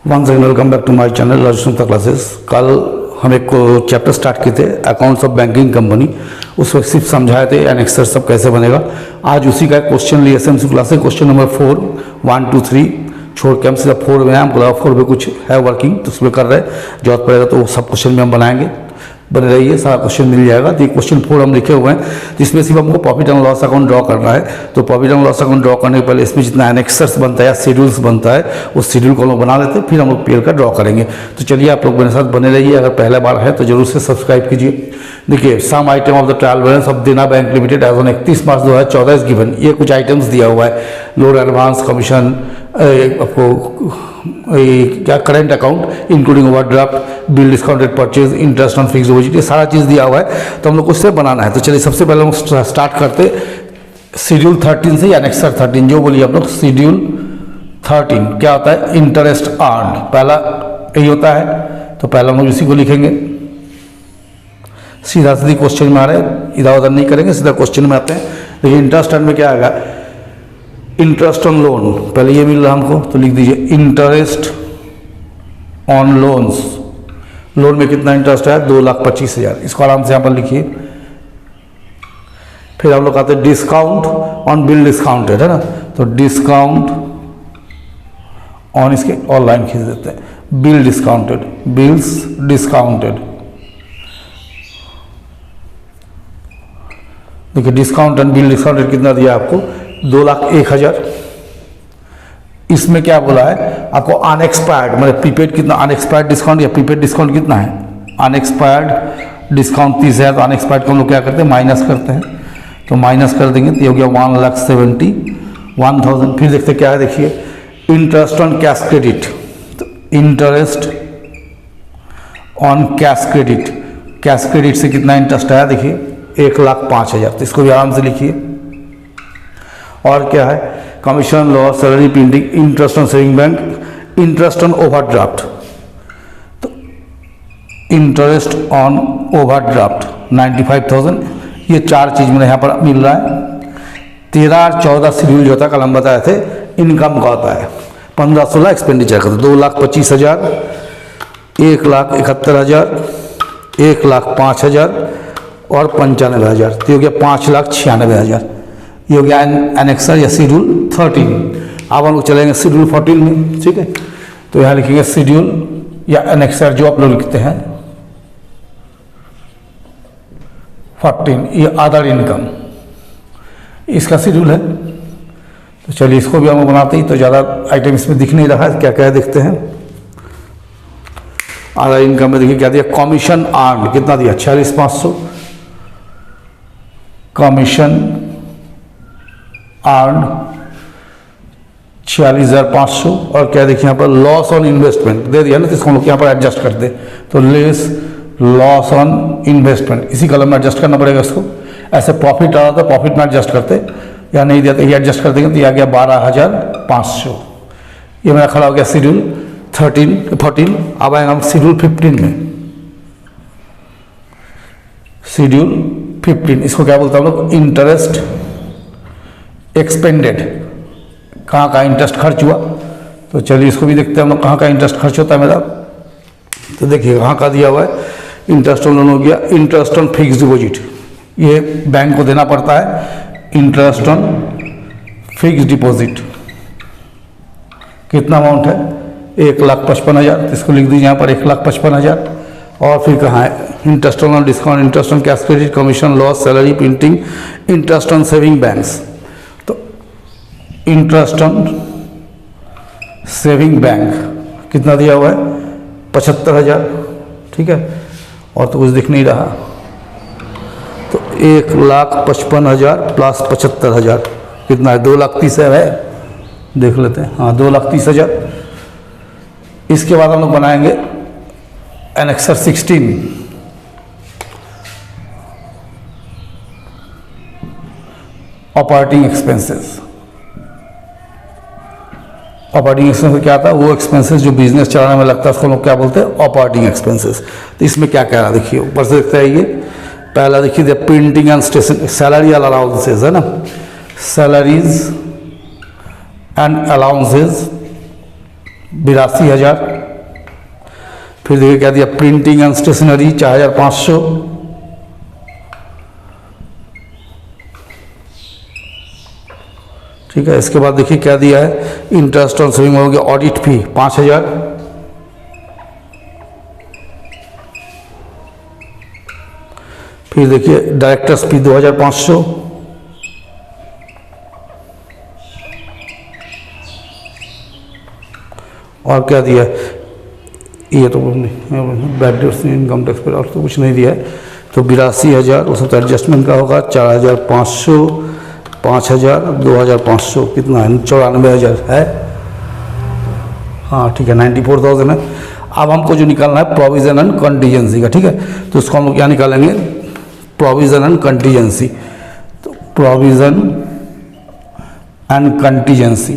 Once again welcome back to my channel Rajasthan classes. कल हम एक चैप्टर स्टार्ट किए थे अकाउंट्स ऑफ बैंकिंग कंपनी, उस वक्त सिर्फ समझाए थे एनेक्सर सब कैसे बनेगा। आज उसी का क्वेश्चन लिए एसएमसी क्लास से क्वेश्चन नंबर 4 1 2 3 छोड़ के हम सीधा 4 में हमको लगा 4 में कुछ है वर्किंग तो उसमें कर रहे हैं, जरूरत पड़ेगा तो वो सब क्वेश्चन में हम बनाएंगे। बने रहिए, सारा क्वेश्चन मिल जाएगा। तो ये क्वेश्चन 4 हम लिखे हुए हैं जिसमें सिर्फ हमको profit and loss account draw करना है। तो profit and loss account draw करने के पहले इसमें जितना एनेक्सर्स बनता है या शेड्यूल्स बनता है उस शेड्यूल को हम लोग बना लेते हैं, फिर हम लोग पीएल का ड्रॉ करेंगे। तो चलिए आप लोग मेरे साथ बने रहिए। अगर पहला बार है तो जरूर से सब्सक्राइब कीजिए। देखिए, some item of the trial balance of Dena bank limited as on 31 March 2014 is given. ये कुछ आइटम्स दिया हुआ है, लोड एडवांस कमीशन, आपको क्या current account including overdraft, bill discounted purchase, interest on fix deposit, ये सारा चीज़ दिया हुआ है। तो हम लोग को उससे बनाना है। तो चलिए सबसे पहले हम स्टार्ट करते शेड्यूल 13 से या एनेक्सर 13 जो बोलिए आप लोग। शेड्यूल 13 क्या होता है? इंटरेस्ट अर्न, पहला यही होता है। तो पहला हम लोग इसी को लिखेंगे। सीधा सीधी क्वेश्चन में आ रहे हैं, इधर उधर नहीं करेंगे, सीधा क्वेश्चन में आते हैं। देखिए इंटरेस्ट अर्न में क्या आएगा? इंटरेस्ट ऑन लोन, पहले ये मिल रहा हमको तो लिख दीजिए इंटरेस्ट ऑन लोन्स। लोन में कितना इंटरेस्ट है? 2,25,000। इसको आराम से यहाँ पर लिखिए। फिर हम लोग आते हैं डिस्काउंट ऑन बिल डिस्काउंटेड, है ना। तो डिस्काउंट ऑन, इसके और लाइन खींच देते हैं, बिल डिस्काउंटेड, बिल्स डिस्काउंटेड। देखिए डिस्काउंट एंड बिल डिस्काउंटेड कितना दिया आपको? 2,01,000। इसमें क्या बोला है आपको? अनएक्सपायर्ड मतलब प्रीपेड कितना? अनएक्सपायर्ड डिस्काउंट या प्रीपेड डिस्काउंट कितना है? Unexpired discount 30,000। तो अनएक्सपायर्ड को हम लोग क्या करते हैं? माइनस करते हैं। तो माइनस कर देंगे तो ये हो गया 1,71,000। फिर देखते क्या है, देखिए इंटरेस्ट ऑन कैश क्रेडिट। तो interest on cash credit, cash credit से कितना इंटरेस्ट आया? देखिए 1,05,000। तो इसको भी आराम से लिखिए। और क्या है? Commission, loss, salary, printing, interest on saving bank, interest on overdraft. तो इंटरेस्ट ऑन ओवरड्राफ्ट 95,000। ये चार चीज मेरे यहाँ पर मिल रहा है। 13 और 14 शेड्यूल जो होता है कल हम बताए थे इनकम का होता है। 15-16 एक्सपेंडिचर का। तो 2,25,000, 1,71,000, 1,05,000 और 95,000। तो ये हो गया 5,96,000। ये हो गया एनेक्सर या शेड्यूल 13। अब हम लोग चलेंगे शेड्यूल 14 में, ठीक है। तो यहाँ लिखेंगे शेड्यूल या एनेक्सर जो आप लोग लिखते हैं 14, ये अदर इनकम, इसका शेड्यूल है। तो चलिए इसको भी हम लोग बनाते ही, तो ज़्यादा आइटम इसमें दिख नहीं रहा है, क्या क्या देखते हैं। अदर इनकम में देखिए क्या दिया? कमीशन अर्न कितना दिया? 46,500 कमीशन अर्न 46,500। और क्या देखिए यहाँ पर? लॉस ऑन इन्वेस्टमेंट दे दिया ना, तो इसको हम लोग यहाँ पर एडजस्ट कर दे। तो लेस लॉस ऑन इन्वेस्टमेंट, इसी कलम में एडजस्ट करना पड़ेगा इसको। ऐसे प्रॉफिट आ रहा था, प्रॉफिट में एडजस्ट करते, या नहीं दिया तो ये एडजस्ट कर देंगे। तो ये आ गया 12,500। ये मेरा खड़ा हो गया शेड्यूल 14। अब आएंगे हम शेड्यूल 15 में। शेड्यूल 15 इसको क्या बोलते हैं हम लोग? इंटरेस्ट एक्सपेंडेड, कहाँ का इंटरेस्ट खर्च हुआ। तो चलिए इसको भी देखते हैं हम लोग, कहाँ का इंटरेस्ट खर्च होता है मेरा। तो देखिए कहाँ का दिया हुआ है? इंटरेस्ट ऑन लोन हो गया, इंटरेस्ट ऑन फिक्स डिपॉजिट, ये बैंक को देना पड़ता है। इंटरेस्ट ऑन फिक्स डिपॉजिट कितना अमाउंट है? 1,55,000। तो इसको लिख दीजिए यहाँ पर 1,55,000। और फिर कहाँ है? Interest on discount, interest on cash credit, commission, loss, salary, printing, interest on saving banks. तो इंटरेस्ट ऑन सेविंग बैंक कितना दिया हुआ है? 75,000, ठीक है। और तो कुछ दिख नहीं रहा। तो 1,55,000 प्लस 75,000 कितना है? 2,30,000 है, देख लेते हैं। हाँ 2,30,000। इसके बाद हम लोग बनाएंगे annexure 16। Operating expenses. Operating expenses क्या आता है? वो एक्सपेंसेस जो बिजनेस चलाने में लगता है उसको लोग क्या बोलते हैं? Operating expenses. तो इसमें क्या क्या है देखिए, ऊपर से देखते हैं। ये पहला देखिए printing and station, salary allowances है ना, सैलरीज एंड अलाउंसेस 82,000। फिर देखिए क्या दिया, प्रिंटिंग एंड स्टेशनरी 4,500। ठीक है, इसके बाद देखिए क्या दिया है, इंटरेस्ट ऑन सेविंग हो गया, ऑडिट फी 5,000। फिर देखिए डायरेक्टर्स फी 2,500। और क्या दिया है, ये तो बैड डेट्स इनकम टैक्स पर और तो कुछ नहीं दिया है। तो 82,000 वो सब तो एडजस्टमेंट का होगा, 4,500, 5,000, 2,500, कितना है, 94,000 है। हाँ ठीक है, 94,000 है। अब हमको जो निकालना है प्रोविजन एंड कंटीजेंसी का, ठीक है। तो उसको हम लोग क्या निकालेंगे, प्रोविजन एंड कंटीजेंसी। तो प्रोविजन एंड कंटीजेंसी,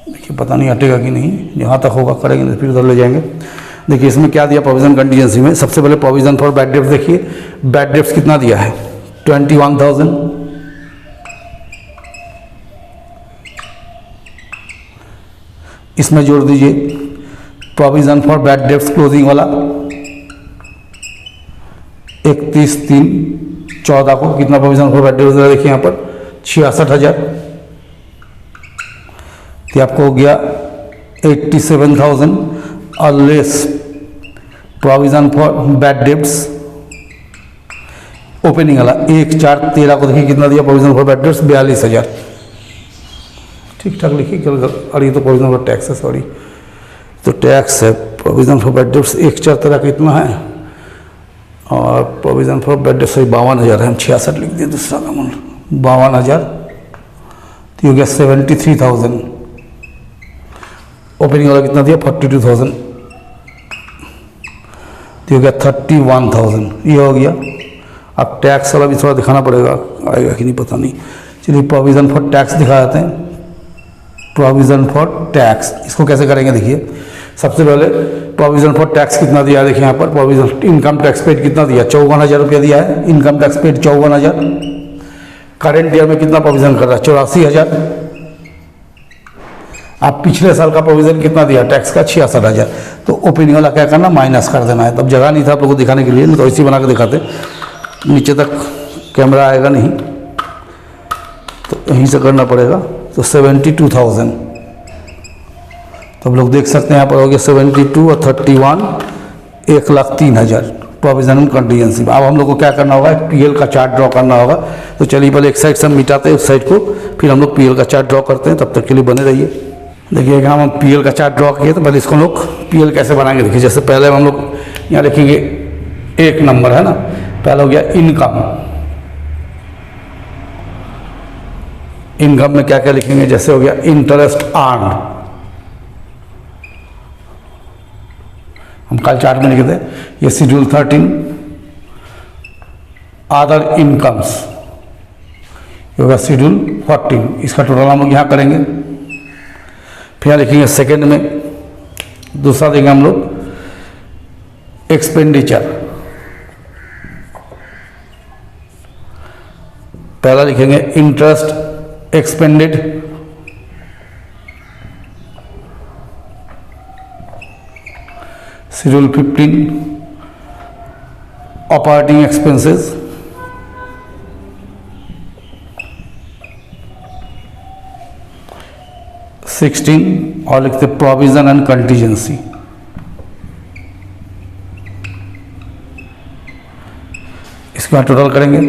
देखिए पता नहीं हटेगा कि नहीं, जहाँ तक होगा करेंगे फिर उधर ले जाएंगे। देखिए इसमें क्या दिया प्रोविजन कंटीजेंसी में, सबसे पहले प्रोविजन फॉर बैड डेट्स। देखिए बैड डेट्स कितना दिया है, 21,000। इसमें जोड़ दीजिए provision for bad debts closing वाला 31/3/14 को कितना प्रोविजन फॉर बैड डेट्स, देखिए यहाँ पर 66,000। तो आपको हो गया 87,000 और less provision for bad debts opening वाला 1/4/13 को देखिए कितना दिया प्रोविजन फॉर बैड डेट्स, 42,000। ठीक ठाक लिखिए, और ये तो प्रोविजन फॉर टैक्स है, सॉरी, तो टैक्स है। प्रोविजन फॉर बैड डेट्स 1/4/13 कितना है, और प्रोविजन फॉर बैड डेट्स 52,000 है, हम 66 लिख दिए, दूसरा का मूल्य 52,000। तो हो गया 73,000। ओपनिंग वाला कितना दिया 42,000, तो हो गया 31,000, ये हो गया। अब टैक्स वाला भी थोड़ा दिखाना पड़ेगा, आएगा कि नहीं पता नहीं। चलिए प्रोविज़न फॉर टैक्स दिखा देते हैं। प्रोविज़न फॉर टैक्स इसको कैसे करेंगे, देखिए सबसे पहले प्रोविज़न फॉर टैक्स कितना दिया है, देखिए यहाँ पर प्रोविज़न इनकम टैक्स पेड कितना दिया, 54,000 रुपया दिया है। Income tax paid 54,000। Current year में कितना प्रोविज़न कर रहा है, 84,000। आप पिछले साल का प्रोविज़न कितना दिया टैक्स का, 66,000। तो ओपनिंग वाला क्या करना, माइनस कर देना है। तब जगह नहीं था आप लोगों को दिखाने के लिए, तो इसी बना के दिखाते, नीचे तक कैमरा आएगा नहीं, तो यहीं से करना पड़ेगा। तो 72,000, तो आप लोग देख सकते हैं यहाँ पर हो गया 72 और 31, 1,03,000 प्रोविजन एंड कंटीजेंसी। अब हम लोग को क्या करना होगा, पीएल का चार्ट ड्रॉ करना होगा। तो चलिए पहले एक साइड से हम मिटाते हैं उस साइड को, फिर हम लोग पीएल का चार्ट ड्रॉ करते हैं। तब तक के लिए बने रहिए। देखिए हम पीएल का चार्ट ड्रॉ किए, तो पहले इसको हम लोग पीएल कैसे बनाएंगे, देखिए जैसे पहले हम लोग यहाँ लिखेंगे 1 नंबर है ना, पहला हो गया इनकम। इनकम में क्या क्या लिखेंगे, जैसे हो गया इंटरेस्ट अर्न, हम कल चार्ट में लिखे थे। ये शेड्यूल 13 अदर इनकम्स, ये होगा शेड्यूल 14। इसका टोटल हम लोग यहाँ करेंगे। फिर यहाँ लिखेंगे सेकेंड में, दूसरा देंगे हम लोग एक्सपेंडिचर। पहला लिखेंगे interest expanded, schedule 15 operating expenses, और लिखते प्रोविजन एंड कंटीजेंसी। इसका टोटल करेंगे।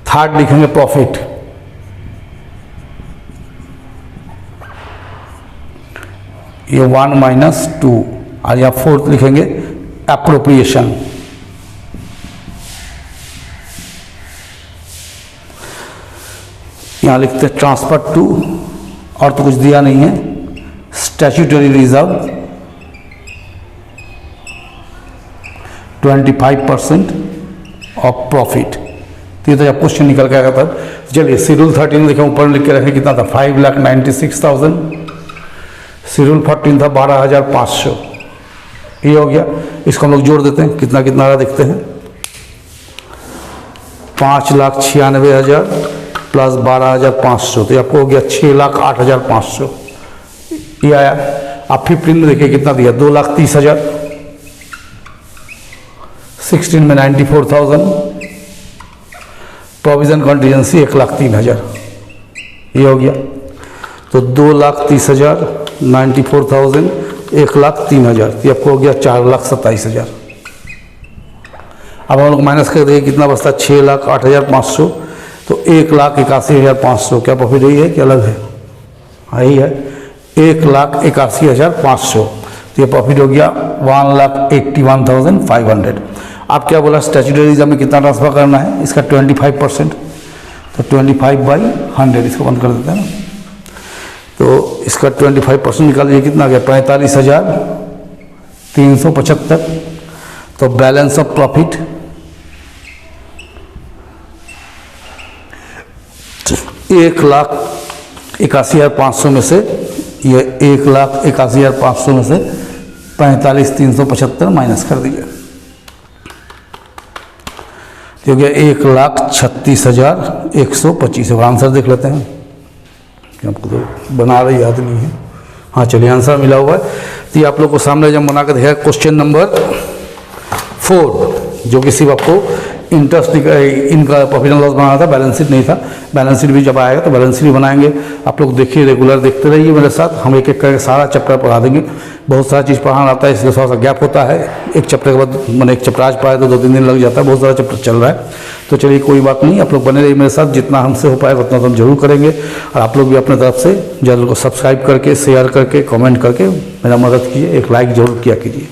थर्ड लिखेंगे प्रॉफिट, ये 1 - 2, और यहाँ फोर्थ लिखेंगे एप्रोप्रिएशन। यहाँ लिखते हैं ट्रांसफर टू, और तो कुछ दिया नहीं है, स्टैट्यूटरी रिजर्व 25% ऑफ प्रॉफिट। तो ये तो जब क्वेश्चन निकल के आएगा तब। चलिए शेड्यूल 13 में देखें, ऊपर लिख के रखें कितना था, 5,96,000। शेड्यूल 14 था 12,500। ये हो गया। इसको हम लोग जोड़ देते हैं, कितना कितना रहा देखते हैं, 5,96,000 प्लस 12,500, तो ये आपको हो गया 6,08,500 ये आया। आप 15 में देखिए कितना दिया, 2,30,000, 16 में 94,000, प्रोविजन कॉन्टीजेंसी 1,03,000 ये हो गया। तो 2,30,000, 94,000, 1,03,000, ये आपको हो गया 4,27,000। अब हम लोग माइनस कर देंगे कितना बचता है, 6,08,500, तो 1,81,500 क्या प्रॉफिट यही है कि अलग है? यही है, 1,81,500, तो ये प्रॉफिट हो गया 1,81,500। आप क्या बोला, स्टैट्यूटरी इनकम में कितना ट्रांसफर करना है, इसका 25%, तो 25/100 इसको बंद कर देते हैं ना। तो इसका 25% निकालिए, कितना गया 45,375। तो बैलेंस ऑफ प्रॉफिट 1,81,500 में से, ये 1,81,500 में से 45,375 माइनस कर दीजिए, तो गया 1,36,125। और आंसर देख लेते हैं, आपको तो बना रही याद नहीं है। हाँ चलिए, आंसर मिला हुआ है। तो ये आप लोग को सामने जब बना कर दिखाया, क्वेश्चन नंबर 4, जो कि सिर्फ आपको इंटरेस्ट इनका प्रॉफिट एंड लॉस बनाना था, बैलेंस शीट नहीं था। बैलेंस शीट भी जब आएगा तो बैलेंस शीट भी बनाएंगे। आप लोग देखिए, रेगुलर देखते रहिए मेरे साथ, हम एक एक करके सारा चैप्टर पढ़ा देंगे। बहुत सारा चीज़ पढ़ाना आता है, इसलिए थोड़ा सा गैप होता है। एक चैप्टर के बाद मैंने एक चैप्टर आज पढ़ाया तो 2-3 दिन लग जाता है, बहुत सारा चैप्टर चल रहा है। तो चलिए कोई बात नहीं, आप लोग बने रहिए मेरे साथ, जितना हमसे हो पाएगा उतना तो हम जरूर करेंगे। और आप लोग भी अपने तरफ से चैनल को सब्सक्राइब करके, शेयर करके, कमेंट करके मेरा मदद कीजिए, एक लाइक जरूर किया कीजिए।